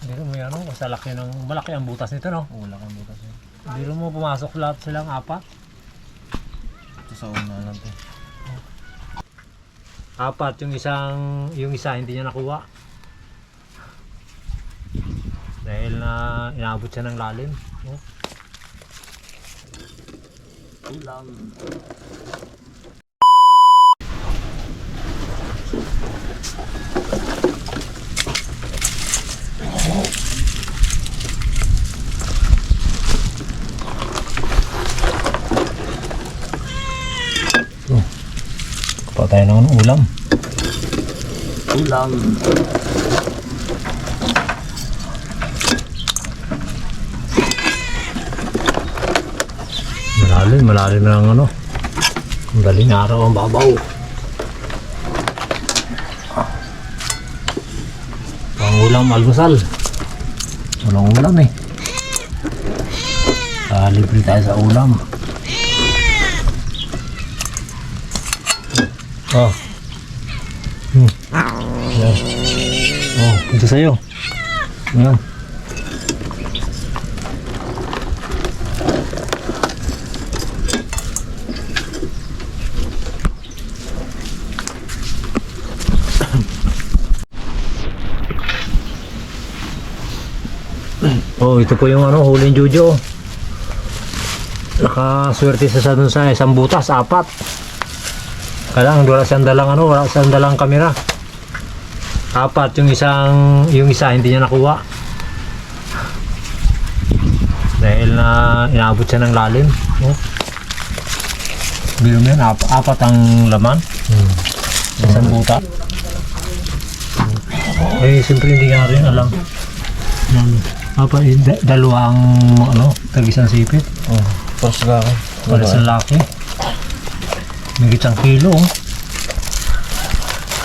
Hindi mo yan, basta laki ng, malaki ang butas nito, no? Oo, laki ang butas yun. Hindi mo pumasok lahat silang apat. Ito sa una lang to. Apat, yung isa hindi niya nakuha. Dahil na inabot siya ng lalim. Oh. Ulam. Pa tayo ng ulam. Ulam. Malalim na ang ano. Ang daling araw ang babaw. Ang ulam, almusal. Walang ulam eh. Libre tayo sa ulam. Oh. Yan. Oh, ito sa'yo. Yan. Oh, ito po yung ano, huling Jojo. Nakaswerte sa dun sa isang butas, apat. Kailangan wala siyang dalang ano, wala siyang dalang kamera. Apat yung isa hindi niya nakuha. Dahil na inabot siya ng lalim. Oh. Biro mo yan, apat ang laman. Isang butas. Eh, siyempre hindi nga rin alam. Dalawang ano, tagisang sipit. Oh, first laki. Para sa laki. May isang kilo.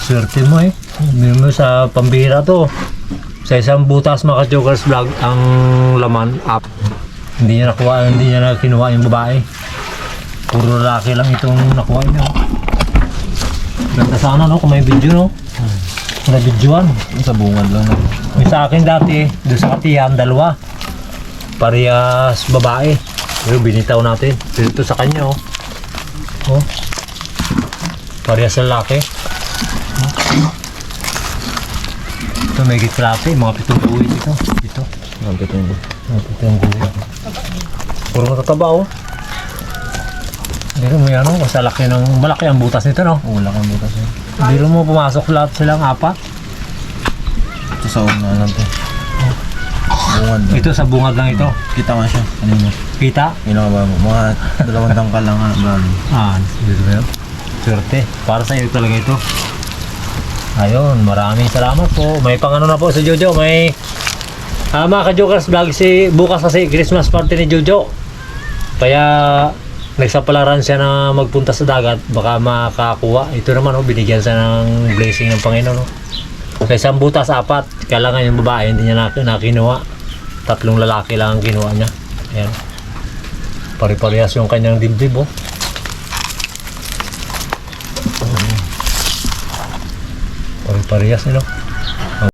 Swerte mo eh. May sa pambira to. Sa isang butas mga Jokers Vlog ang laman up. Hindi niya nakuha, hindi niya kinuha yung babae. Puro lalaki lang itong nakuha niya. Ganda sana no kung may video no. Kung may videoan. Sa bungad lang na. May sa akin dati, doon sa katiyan, dalawa. Parehas babae. Pero binitaw natin. Pero ito sa kanya oh. Oh. Parehas lalaki. Ito may giklase, mga 7 buhay dito. Dito. Ang pitong bu. Mga 7 buhay. Puro matataba oh. Hindi mo yan oh, basta malaki ang butas nito no? Oo, laki ang butas yun. Hindi mo pumasok lahat silang apat. Ito sa una lang to. Bungad lang. Ito sa bungad lang ito. Kita nga siya. Kanina. Kita? Ino ka ba mo? Mga 2 tangkal lang nga. Bali. Dito ba yun? Swerte. Para sa iyo talaga ito. Ayun, maraming salamat po. May pangano na po si Jojo. May mga ka-Jokers Vlog bukas kasi Christmas party ni Jojo. Kaya nagsapalaran siya na magpunta sa dagat. Baka makakuha. Ito naman, binigyan siya ng blessing ng Panginoon. Sa isang butas, 4. Kailangan yung babae, hindi niya nakinuha. 3 lalaki lang ang kinuha niya. Ayan. Pari-parehas yung kanyang dibdib, oh. Pari-parehas nila.